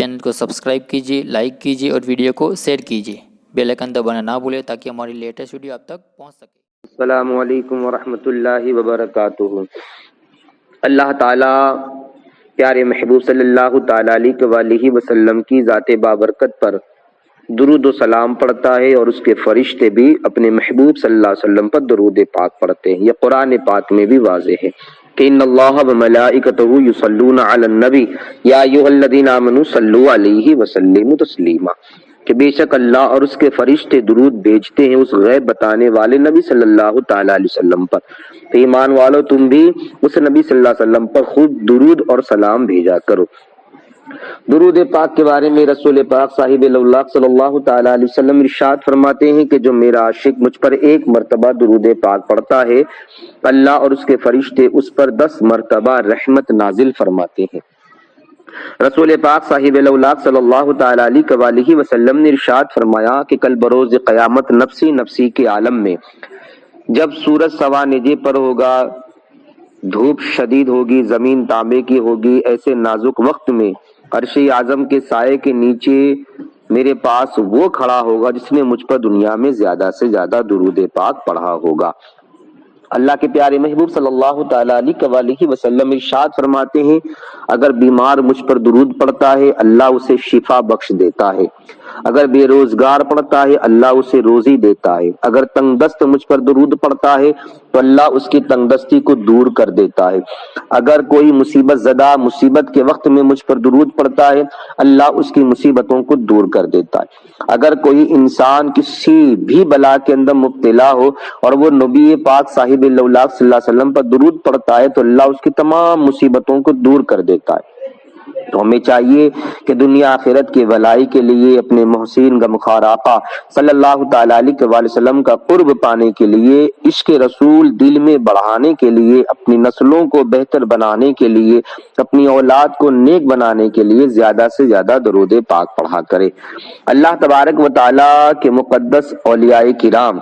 Channel کو subscribe کیجیے، like کیجیے اور ویڈیو کو شیئر کیجیے۔ بیل آئیکن دبانا نہ بھولیں تاکہ ہماری لیٹسٹ ویڈیو آپ تک پہنچ سکے۔ السلام علیکم ورحمۃ اللہ وبرکاتہ۔ اللہ تعالیٰ پیارے محبوب صلی اللہ تعالیٰ علیہ وآلہ وسلم کی ذات بابرکت پر درود و سلام پڑھتا ہے، اور اس کے فرشتے بھی اپنے محبوب صلی اللہ علیہ وسلم پر درود پاک پڑھتے ہیں۔ یہ قرآن پاک میں بھی واضح ہے کہ ان اللہ وملائکتہ یصلون علی النبی یا ایھا الذین آمنوا صلوا علیہ وسلموا تسلیما، کہ بے شک اللہ اور اس کے فرشتے درود بھیجتے ہیں اس غیب بتانے والے نبی صلی اللہ تعالیٰ علیہ وسلم پر۔ تو ایمان والو، تم بھی اس نبی صلی اللہ علیہ وسلم پر خود درود اور سلام بھیجا کرو۔ درود پاک کے بارے میں رسول پاک صاحب اللہ صلی اللہ تعالیٰ علیہ وسلم ارشاد فرماتے ہیں کہ جو میرا عاشق مجھ پر ایک مرتبہ درود پاک پڑھتا ہے، اللہ اور اس کے فرشتے اس پر 10 مرتبہ رحمت نازل فرماتے ہیں۔ رسول پاک صاحب اللہ صلی اللہ تعالیٰ علیہ وآلہ وسلم نے ارشاد فرمایا کہ کل بروز قیامت نفسی نفسی کے عالم میں جب سورج سوا نیزے پر ہوگا، دھوپ شدید ہوگی، زمین تانبے کی ہوگی، ایسے نازک وقت میں عرش اعظم کے سائے کے نیچے میرے پاس وہ کھڑا ہوگا جس نے مجھ پر دنیا میں زیادہ سے زیادہ درود پاک پڑھا ہوگا۔ اللہ کے پیارے محبوب صلی اللہ تعالیٰ علیہ وآلہ وسلم ارشاد فرماتے ہیں اگر بیمار مجھ پر درود پڑھتا ہے اللہ اسے شفا بخش دیتا ہے، اگر بے روزگار پڑھتا ہے اللہ اسے روزی دیتا ہے، اگر تنگ دست مجھ پر درود پڑھتا ہے تو اللہ اس کی تنگ دستی کو دور کر دیتا ہے، اگر کوئی مصیبت زدہ مصیبت کے وقت میں مجھ پر درود پڑھتا ہے اللہ اس کی مصیبتوں کو دور کر دیتا ہے، اگر کوئی انسان کسی بھی بلا کے اندر مبتلا ہو اور وہ نبی پاک صاحب اللہ صلی اللہ علیہ وسلم پر درود پڑھتا ہے تو اللہ اس کی تمام مصیبتوں کو دور کر دیتا ہے۔ تو ہمیں چاہیے کہ دنیا آخرت کی بھلائی کے لیے اپنے محسن غمخوار آقا صلی اللہ تعالیٰ علیہ وآلہ وسلم کا قرب پانے کے لیے، عشق رسول دل میں بڑھانے کے لیے، اپنی نسلوں کو بہتر بنانے کے لیے، اپنی اولاد کو نیک بنانے کے لیے زیادہ سے زیادہ درود پاک پڑھا کرے۔ اللہ تبارک و تعالیٰ کے مقدس اولیاء کرام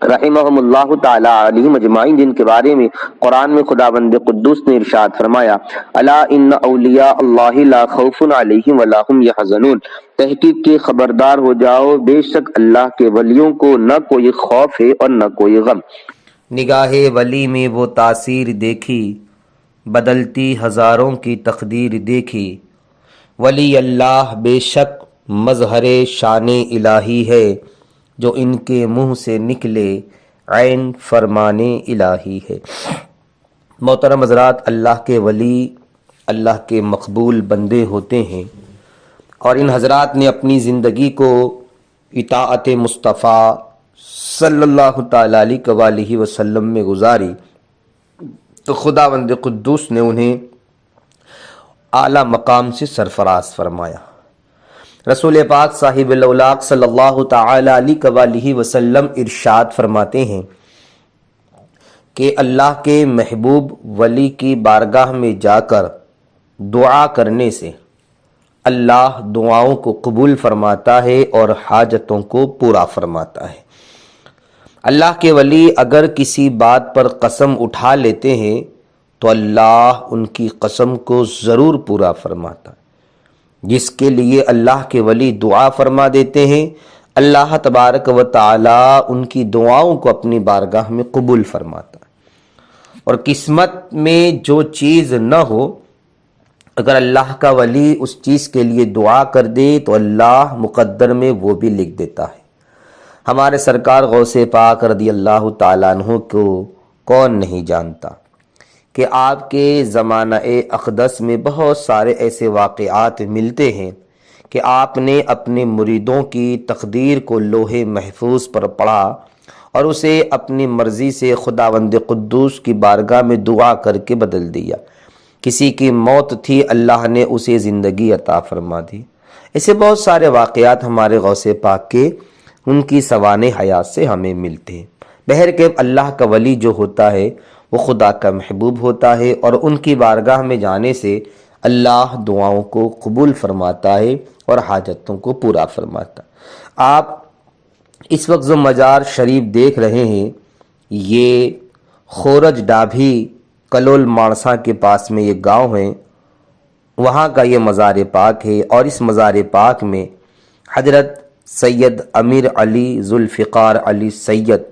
رحمہم اللہ تعالی علیہم اجمعین، جن کے بارے میں قرآن میں خداوند قدوس نے ارشاد فرمایا الا ان اولیاء اللہ لا خوف علیہم ولا هم یحزنون، تحقیق کے خبردار ہو جاؤ، بے شک اللہ کے ولیوں کو نہ کوئی خوف ہے اور نہ کوئی غم۔ نگاہ ولی میں وہ تاثیر دیکھی، بدلتی ہزاروں کی تقدیر دیکھی، ولی اللہ بے شک مظہر شان الہی ہے، جو ان کے منہ سے نکلے عین فرمان الہی ہے۔ محترم حضرات، اللہ کے ولی اللہ کے مقبول بندے ہوتے ہیں، اور ان حضرات نے اپنی زندگی کو اطاعت مصطفیٰ صلی اللہ تعالیٰ علیہ وآلہ وسلم میں گزاری تو خداوند قدوس نے انہیں اعلیٰ مقام سے سرفراز فرمایا۔ رسول پاک صاحب الاولاق صلی اللہ تعالی علیہ وآلہ وسلم ارشاد فرماتے ہیں کہ اللہ کے محبوب ولی کی بارگاہ میں جا کر دعا کرنے سے اللہ دعاؤں کو قبول فرماتا ہے اور حاجتوں کو پورا فرماتا ہے۔ اللہ کے ولی اگر کسی بات پر قسم اٹھا لیتے ہیں تو اللہ ان کی قسم کو ضرور پورا فرماتا ہے۔ جس کے لیے اللہ کے ولی دعا فرما دیتے ہیں اللہ تبارک و تعالی ان کی دعاؤں کو اپنی بارگاہ میں قبول فرماتا ہے۔ اور قسمت میں جو چیز نہ ہو، اگر اللہ کا ولی اس چیز کے لیے دعا کر دے تو اللہ مقدر میں وہ بھی لکھ دیتا ہے۔ ہمارے سرکار غوث پاک رضی اللہ تعالیٰ عنہ کو کون نہیں جانتا کہ آپ کے زمانہ اقدس میں بہت سارے ایسے واقعات ملتے ہیں کہ آپ نے اپنے مریدوں کی تقدیر کو لوح محفوظ پر پڑھا اور اسے اپنی مرضی سے خداوند قدوس کی بارگاہ میں دعا کر کے بدل دیا۔ کسی کی موت تھی، اللہ نے اسے زندگی عطا فرما دی۔ ایسے بہت سارے واقعات ہمارے غوث پاک کے ان کی سوانح حیات سے ہمیں ملتے ہیں۔ بہر کہ اللہ کا ولی جو ہوتا ہے وہ خدا کا محبوب ہوتا ہے، اور ان کی بارگاہ میں جانے سے اللہ دعاؤں کو قبول فرماتا ہے اور حاجتوں کو پورا فرماتا ہے۔ آپ اس وقت جو مزار شریف دیکھ رہے ہیں یہ خورج ڈابھی کلول مانسا کے پاس میں یہ گاؤں ہے، وہاں کا یہ مزار پاک ہے، اور اس مزار پاک میں حضرت سید امیر علی ذوالفقار علی سید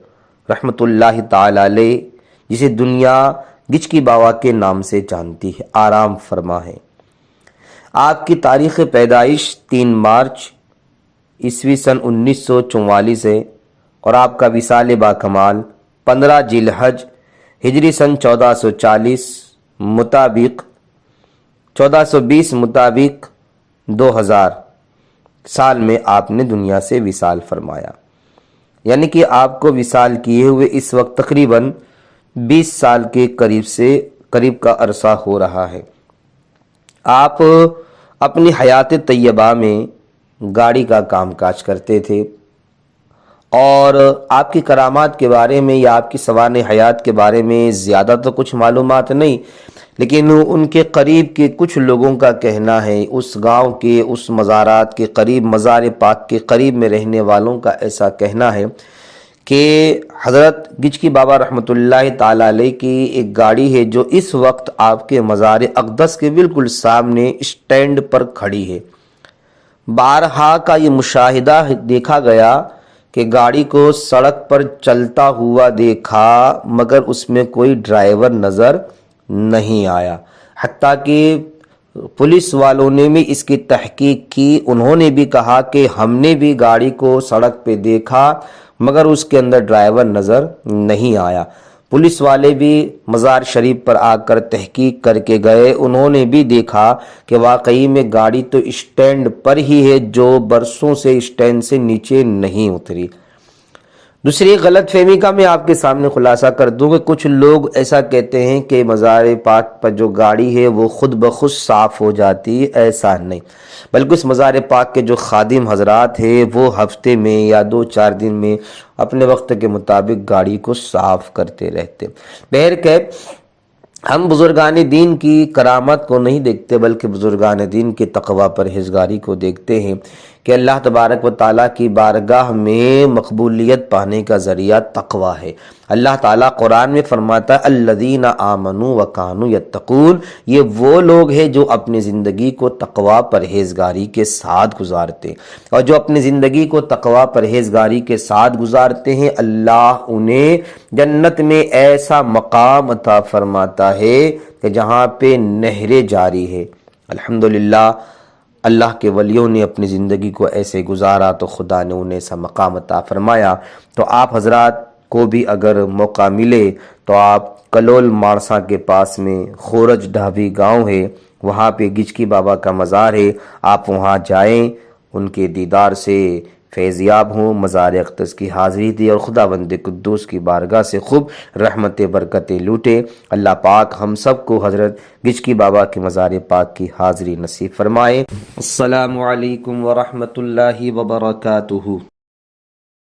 رحمۃ اللہ تعالی علیہ، جسے دنیا گچکی بابا کے نام سے جانتی ہے، آرام فرما ہے۔ آپ کی تاریخ پیدائش 3 مارچ عیسوی سن 1944 ہے، اور آپ کا وصال با کمال 15 ذی الحج ہجری سن 1440 مطابق 1420 مطابق 2000 سال میں آپ نے دنیا سے وصال فرمایا، یعنی کہ آپ کو وصال کیے ہوئے اس وقت تقریباً 20 سال کے قریب کا عرصہ ہو رہا ہے۔ آپ اپنی حیات طیبہ میں گاڑی کا کام کاج کرتے تھے، اور آپ کی کرامات کے بارے میں یا آپ کی سوانح حیات کے بارے میں زیادہ تو کچھ معلومات نہیں، لیکن ان کے قریب کے کچھ لوگوں کا کہنا ہے، اس گاؤں کے اس مزارات کے قریب، مزار پاک کے قریب میں رہنے والوں کا ایسا کہنا ہے کہ حضرت گچکی بابا رحمۃ اللہ تعالی علیہ کی ایک گاڑی ہے جو اس وقت آپ کے مزار اقدس کے بالکل سامنے اسٹینڈ پر کھڑی ہے۔ بارہا کا یہ مشاہدہ دیکھا گیا کہ گاڑی کو سڑک پر چلتا ہوا دیکھا، مگر اس میں کوئی ڈرائیور نظر نہیں آیا، حتیٰ کہ پولیس والوں نے بھی اس کی تحقیق کی، انہوں نے بھی کہا کہ ہم نے بھی گاڑی کو سڑک پہ دیکھا مگر اس کے اندر ڈرائیور نظر نہیں آیا۔ پولیس والے بھی مزار شریف پر آ کر تحقیق کر کے گئے، انہوں نے بھی دیکھا کہ واقعی میں گاڑی تو اسٹینڈ پر ہی ہے، جو برسوں سے اسٹینڈ سے نیچے نہیں اتری۔ دوسری غلط فہمی کا میں آپ کے سامنے خلاصہ کر دوں کہ کچھ لوگ ایسا کہتے ہیں کہ مزار پاک پر جو گاڑی ہے وہ خود بخود صاف ہو جاتی، ایسا نہیں، بلکہ اس مزار پاک کے جو خادم حضرات ہیں وہ ہفتے میں یا 2-4 دن میں اپنے وقت کے مطابق گاڑی کو صاف کرتے رہتے۔ بہرکیف ہم بزرگان دین کی کرامت کو نہیں دیکھتے، بلکہ بزرگان دین کے تقوی پرہیزگاری کو دیکھتے ہیں کہ اللہ تبارک و تعالیٰ کی بارگاہ میں مقبولیت پانے کا ذریعہ تقوی ہے۔ اللہ تعالیٰ قرآن میں فرماتا ہے الذین آمنوا وکانوا یتقون، یہ وہ لوگ ہیں جو اپنی زندگی کو تقوی پرہیزگاری کے ساتھ گزارتے ہیں، اور جو اپنی زندگی کو تقوی پرہیزگاری کے ساتھ گزارتے ہیں اللہ انہیں جنت میں ایسا مقام عطا فرماتا ہے کہ جہاں پہ نہریں جاری ہے۔ الحمدللہ اللہ کے ولیوں نے اپنی زندگی کو ایسے گزارا تو خدا نے انہیں ایسا مقام عطا فرمایا۔ تو آپ حضرات کو بھی اگر موقع ملے تو آپ کلول مارسا کے پاس میں خورج ڈھابی گاؤں ہے، وہاں پہ گچکی بابا کا مزار ہے، آپ وہاں جائیں، ان کے دیدار سے فیضیاب ہوں، مزار اقدس کی حاضری دی اور خدا بند قدوس کی بارگاہ سے خوب رحمت برکتیں لوٹے۔ اللہ پاک ہم سب کو حضرت گچکی بابا کے مزار پاک کی حاضری نصیب فرمائے۔ السلام علیکم ورحمۃ اللہ وبرکاتہ۔